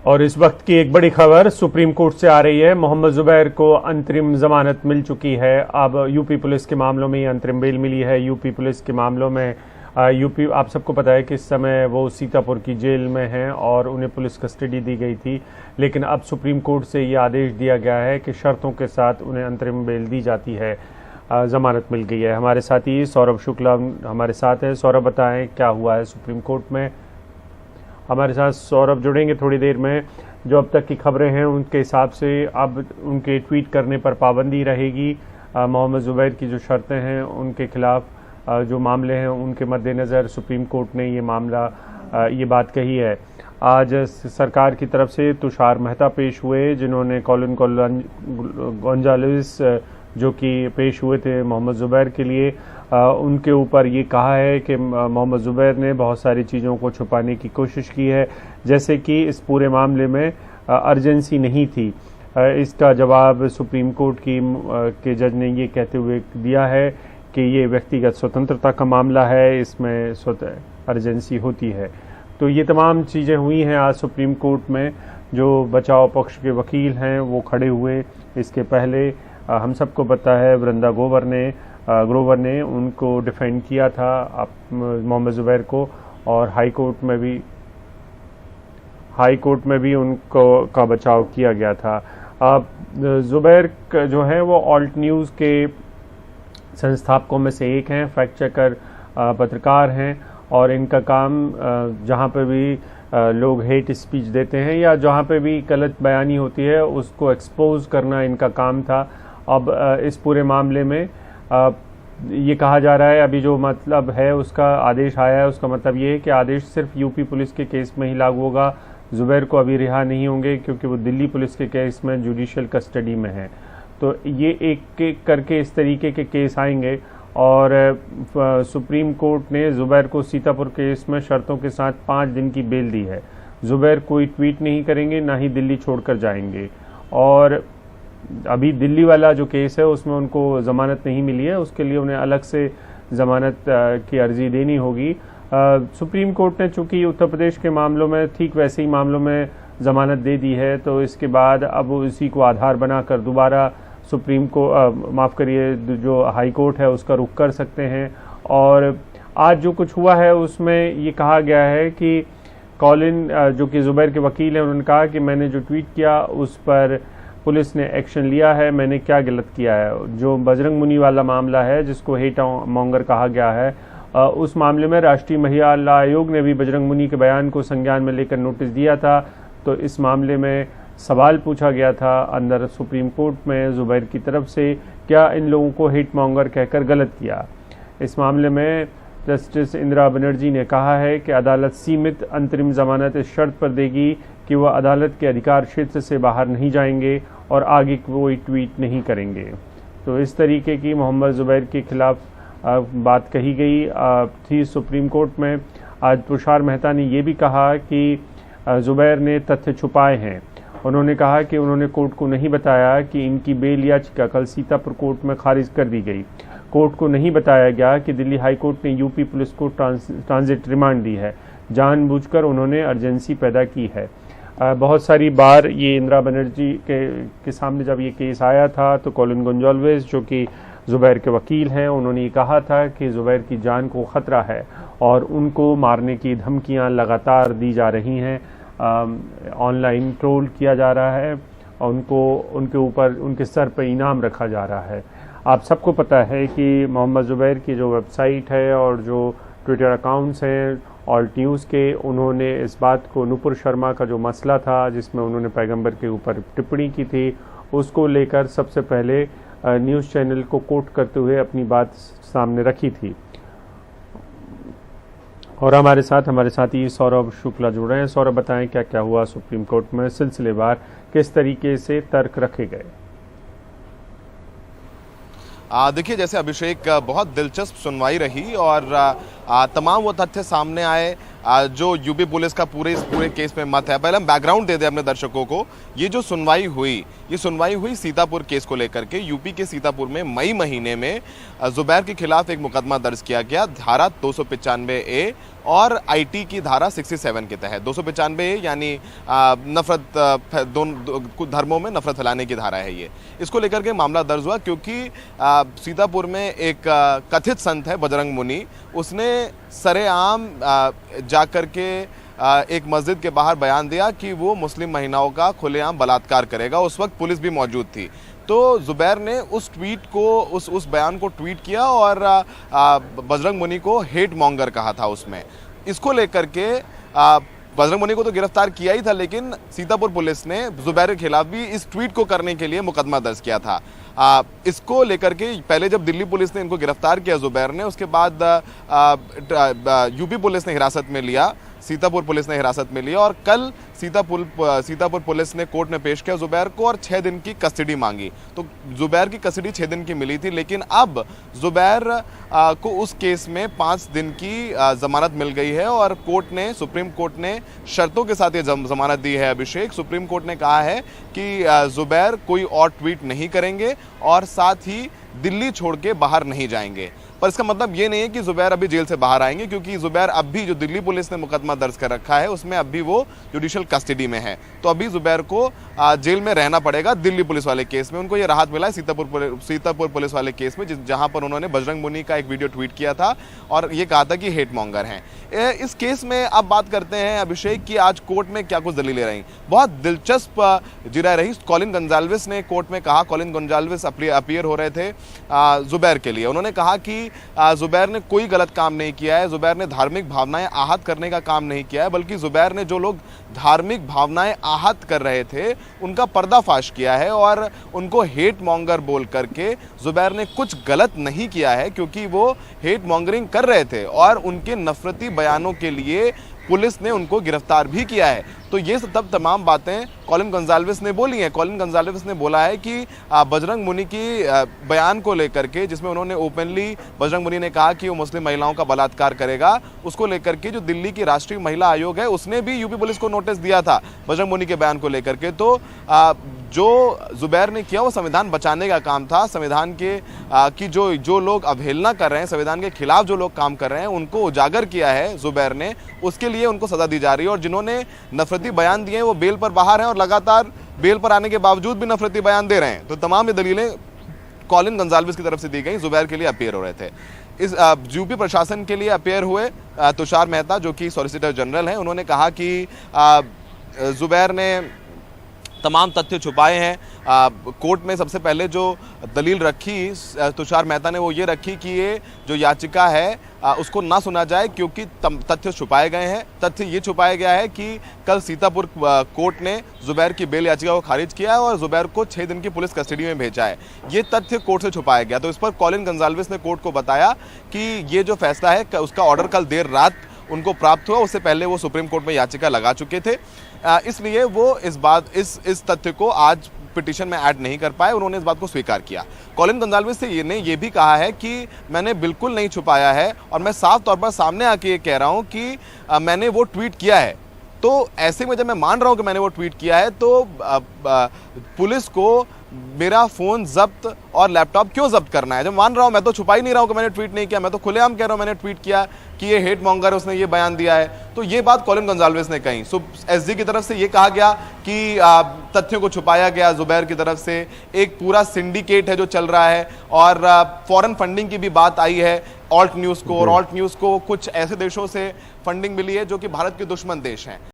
और इस वक्त की एक बड़ी खबर सुप्रीम कोर्ट से आ रही है। मोहम्मद जुबैर को अंतरिम जमानत मिल चुकी है। अब यूपी पुलिस के मामलों में अंतरिम बेल मिली है। यूपी पुलिस के मामलों में यूपी, आप सबको पता है कि इस समय वो सीतापुर की जेल में हैं और उन्हें पुलिस कस्टडी दी गई थी, लेकिन अब सुप्रीम कोर्ट से ये आदेश दिया गया है कि शर्तों के साथ उन्हें अंतरिम बेल दी जाती है, जमानत मिल गई है। हमारे साथी सौरभ शुक्ला हमारे साथ है। सौरभ, बताएं क्या हुआ है सुप्रीम कोर्ट में। हमारे साथ सौरभ जुड़ेंगे थोड़ी देर में। जो अब तक की खबरें हैं उनके हिसाब से अब उनके ट्वीट करने पर पाबंदी रहेगी। मोहम्मद जुबैर की जो शर्तें हैं उनके खिलाफ जो मामले हैं उनके मद्देनज़र सुप्रीम कोर्ट ने ये बात कही है। आज सरकार की तरफ से तुषार मेहता पेश हुए, जिन्होंने कॉलिन गोंजाल्विस जो कि पेश हुए थे मोहम्मद जुबैर के लिए, उनके ऊपर ये कहा है कि मोहम्मद जुबैर ने बहुत सारी चीज़ों को छुपाने की कोशिश की है, जैसे कि इस पूरे मामले में अर्जेंसी नहीं थी। इसका जवाब सुप्रीम कोर्ट के जज ने ये कहते हुए दिया है कि ये व्यक्तिगत स्वतंत्रता का मामला है, इसमें अर्जेंसी होती है। तो ये तमाम चीज़ें हुई हैं आज सुप्रीम कोर्ट में। जो बचाव पक्ष के वकील हैं वो खड़े हुए। इसके पहले हम सबको पता है वृंदा ग्रोवर ने उनको डिफेंड किया था मोहम्मद जुबैर को, और हाई कोर्ट में भी उनको का बचाव किया गया था। अब जुबैर जो है वो ऑल्ट न्यूज़ के संस्थापकों में से एक हैं, फैक्ट चेकर पत्रकार हैं, और इनका काम जहाँ पे भी लोग हेट स्पीच देते हैं या जहाँ पे भी गलत बयानी होती है उसको एक्सपोज करना इनका काम था। अब इस पूरे मामले में ये कहा जा रहा है, अभी जो मतलब है उसका आदेश आया है, उसका मतलब ये है कि आदेश सिर्फ यूपी पुलिस के केस में ही लागू होगा। जुबैर को अभी रिहा नहीं होंगे क्योंकि वो दिल्ली पुलिस के केस में जुडिशियल कस्टडी में है। तो ये एक एक करके इस तरीके के केस आएंगे, और सुप्रीम कोर्ट ने जुबैर को सीतापुर केस में शर्तों के साथ 5 दिन की बेल दी है। जुबैर कोई ट्वीट नहीं करेंगे, ना ही दिल्ली छोड़कर जाएंगे। और अभी दिल्ली वाला जो केस है उसमें उनको ज़मानत नहीं मिली है, उसके लिए उन्हें अलग से ज़मानत की अर्जी देनी होगी। सुप्रीम कोर्ट ने चूंकि उत्तर प्रदेश के मामलों में ठीक वैसे ही मामलों में ज़मानत दे दी है, तो इसके बाद अब इसी को आधार बनाकर दोबारा सुप्रीम को माफ़ करिए जो हाई कोर्ट है उसका रुख कर सकते हैं। और आज जो कुछ हुआ है उसमें ये कहा गया है कि कॉलिन जो कि जुबैर के वकील हैं, उन्होंने कहा कि मैंने जो ट्वीट किया उस पर पुलिस ने एक्शन लिया है, मैंने क्या गलत किया है। जो बजरंग मुनी वाला मामला है जिसको हेट मॉन्गर कहा गया है, उस मामले में राष्ट्रीय महिला आयोग ने भी बजरंग मुनी के बयान को संज्ञान में लेकर नोटिस दिया था। तो इस मामले में सवाल पूछा गया था अंदर सुप्रीम कोर्ट में जुबैर की तरफ से, क्या इन लोगों को हेट मॉन्गर कहकर गलत किया। इस मामले में जस्टिस इंदिरा बनर्जी ने कहा है कि अदालत सीमित अंतरिम जमानत इस शर्त पर देगी कि वह अदालत के अधिकार क्षेत्र से बाहर नहीं जाएंगे और आगे कोई ट्वीट नहीं करेंगे। तो इस तरीके की मोहम्मद जुबैर के खिलाफ बात कही गई थी सुप्रीम कोर्ट में। आज तुषार मेहता ने यह भी कहा कि जुबैर ने तथ्य छुपाए हैं। उन्होंने कहा कि उन्होंने कोर्ट को नहीं बताया कि इनकी बेल याचिका कल सीतापुर कोर्ट में खारिज कर दी गई। कोर्ट को नहीं बताया गया कि दिल्ली हाई कोर्ट ने यूपी पुलिस को ट्रांजिट रिमांड दी है। जानबूझकर उन्होंने अर्जेंसी पैदा की है। बहुत सारी बार ये इंदिरा बनर्जी के सामने जब ये केस आया था तो कॉलिन गोंजाल्विस जो कि जुबैर के वकील हैं, उन्होंने ये कहा था कि जुबैर की जान को ख़तरा है और उनको मारने की धमकियां लगातार दी जा रही हैं, ऑनलाइन ट्रोल किया जा रहा है और उनके ऊपर उनके सर पर इनाम रखा जा रहा है। आप सबको पता है कि मोहम्मद जुबैर की जो वेबसाइट है और जो ट्विटर अकाउंट्स हैं ऑल्ट न्यूज़ के, उन्होंने इस बात को नुपुर शर्मा का जो मसला था जिसमें उन्होंने पैगंबर के ऊपर टिप्पणी की थी, उसको लेकर सबसे पहले न्यूज़ चैनल को कोट करते हुए अपनी बात सामने रखी थी। और हमारे साथी सौरभ शुक्ला जुड़ रहे हैं। सौरभ, बताएं क्या क्या हुआ सुप्रीम कोर्ट में, सिलसिलेवार किस तरीके से तर्क रखे गए। देखिए, जैसे अभिषेक बहुत दिलचस्प सुनवाई रही और तमाम वो तथ्य सामने आए जो यूपी पुलिस का इस पूरे केस में मत है। पहले हम बैकग्राउंड दे दें अपने दर्शकों को। ये जो सुनवाई हुई सीतापुर केस को लेकर के। यूपी के सीतापुर में मई महीने में जुबैर के खिलाफ एक मुकदमा दर्ज किया गया, धारा 295A और आईटी की धारा 67 के तहत। 295A यानी नफरत, दोनों धर्मों में नफरत फैलाने की धारा है ये। इसको लेकर के मामला दर्ज हुआ क्योंकि सीतापुर में एक कथित संत है बजरंग मुनि, उसने सरेआम जाकर के एक मस्जिद के बाहर बयान दिया कि वो मुस्लिम महिलाओं का खुलेआम बलात्कार करेगा। उस वक्त पुलिस भी मौजूद थी। तो जुबैर ने उस ट्वीट को उस बयान को ट्वीट किया और बजरंग मुनि को हेट मॉन्गर कहा था उसमें। इसको लेकर के बजरंग मुनि को तो गिरफ्तार किया ही था, लेकिन सीतापुर पुलिस ने जुबैर के खिलाफ भी इस ट्वीट को करने के लिए मुकदमा दर्ज किया था। इसको लेकर के पहले जब दिल्ली पुलिस ने इनको गिरफ्तार किया जुबैर ने, उसके बाद यूपी पुलिस ने हिरासत में लिया, सीतापुर पुलिस ने हिरासत में लिया और कल सीतापुर पुलिस ने कोर्ट में पेश किया जुबैर को और 6 दिन की कस्टडी मांगी। तो जुबैर की कस्टडी 6 दिन की मिली थी, लेकिन अब जुबैर को उस केस में 5 दिन की जमानत मिल गई है और सुप्रीम कोर्ट ने शर्तों के साथ ये जमानत दी है। अभिषेक, सुप्रीम कोर्ट ने कहा है कि जुबैर कोई और ट्वीट नहीं करेंगे और साथ ही दिल्ली छोड़ के बाहर नहीं जाएंगे। पर इसका मतलब ये नहीं है कि जुबैर अभी जेल से बाहर आएंगे, क्योंकि जुबैर अब भी, जो दिल्ली पुलिस ने मुकदमा दर्ज कर रखा है उसमें अब भी वो जुडिशियल कस्टडी में है। तो अभी जुबैर को जेल में रहना पड़ेगा दिल्ली पुलिस वाले केस में। उनको ये राहत मिला है सीतापुर पुलिस वाले केस में, जहां पर उन्होंने बजरंग मुनि का एक वीडियो ट्वीट किया था और ये कहा था कि हेट मॉन्गर हैं। इस केस में अब बात करते हैं अभिषेक की आज कोर्ट में क्या कुछ दलीलें रही। बहुत दिलचस्प जिरा रही। कॉलिन गोंजाल्विस ने कोर्ट में कहा, कॉलिन गोंजाल्विस अपीयर हो रहे थे जुबैर के लिए। उन्होंने कहा कि जुबैर ने कोई गलत काम नहीं किया है, जुबैर ने धार्मिक भावनाएं आहत करने का काम नहीं किया है, बल्कि जुबैर ने जो लोग धार्मिक भावनाएं आहत कर रहे थे उनका पर्दाफाश किया है और उनको हेट मॉन्गर बोल करके जुबैर ने कुछ गलत नहीं किया है, क्योंकि वो हेट मॉन्गरिंग कर रहे थे और उनके नफरती बयानों के लिए पुलिस ने उनको गिरफ्तार भी किया है। तो ये सब तमाम बातें कॉलिन गोंजाल्विस ने बोली हैं। कॉलिन गोंजाल्विस ने बोला है कि बजरंग मुनि की बयान को लेकर के, जिसमें उन्होंने ओपनली बजरंग मुनि ने कहा कि वो मुस्लिम महिलाओं का बलात्कार करेगा, उसको लेकर के जो दिल्ली की राष्ट्रीय महिला आयोग है उसने भी यूपी पुलिस को नोटिस दिया था बजरंग मुनि के बयान को लेकर के। तो जो जुबैर ने किया वो संविधान बचाने का काम था। संविधान के की जो लोग अवहेलना कर रहे हैं, संविधान के खिलाफ जो लोग काम कर रहे हैं, उनको उजागर किया है जुबैर ने, उसके लिए उनको सजा दी जा रही है। और जिन्होंने नफरती बयान दिए हैं वो बेल पर बाहर हैं और लगातार बेल पर आने के बावजूद भी नफरती बयान दे रहे हैं। तो तमाम ये दलीलें कॉलिन गोंजाल्विस की तरफ से दी गई, जुबैर के लिए अपीयर हो रहे थे। इस यूपी प्रशासन के लिए अपीयर हुए तुषार मेहता, जो कि सॉलिसिटर जनरल हैं। उन्होंने कहा कि जुबैर ने तमाम तथ्य छुपाए हैं। कोर्ट में सबसे पहले जो दलील रखी तुषार मेहता ने वो ये रखी कि ये जो याचिका है उसको ना सुना जाए क्योंकि तथ्य छुपाए गए हैं। तथ्य ये छुपाया गया है कि कल सीतापुर कोर्ट ने जुबैर की बेल याचिका को खारिज किया है और जुबैर को 6 दिन की पुलिस कस्टडी में भेजा है। ये तथ्य कोर्ट से छुपाया गया। तो इस पर कॉलिन गोंजाल्विस ने कोर्ट को बताया कि ये जो फैसला है उसका ऑर्डर कल देर रात उनको प्राप्त हुआ, उससे पहले वो सुप्रीम कोर्ट में याचिका लगा चुके थे, इसलिए वो इस तथ्य को आज पिटीशन में ऐड नहीं कर पाए। उन्होंने इस बात को स्वीकार किया। कॉलिन गोंजाल्विस ने ये भी कहा है कि मैंने बिल्कुल नहीं छुपाया है और मैं साफ तौर पर सामने आके ये कह रहा हूं कि मैंने वो ट्वीट किया है। तो ऐसे में जब मैं मान रहा हूं कि मैंने वो ट्वीट किया है तो पुलिस को मेरा फोन जब्त और लैपटॉप क्यों जब्त करना है? जब मान रहा हूं, मैं तो छुपा ही नहीं रहा हूं कि मैंने ट्वीट नहीं किया, मैं तो खुलेआम कह रहा हूं मैंने ट्वीट किया कि ये हेट मॉन्गर है, उसने ये बयान दिया है। तो ये बात कॉलिन गोंजाल्विस ने कही। एसजी की तरफ से ये कहा गया कि तथ्यों को छुपाया गया जुबैर की तरफ से, एक पूरा सिंडिकेट है जो चल रहा है और फॉरेन फंडिंग की भी बात आई है ऑल्ट न्यूज को, और ऑल्ट न्यूज को कुछ ऐसे देशों से फंडिंग मिली है जो कि भारत के दुश्मन देश हैं।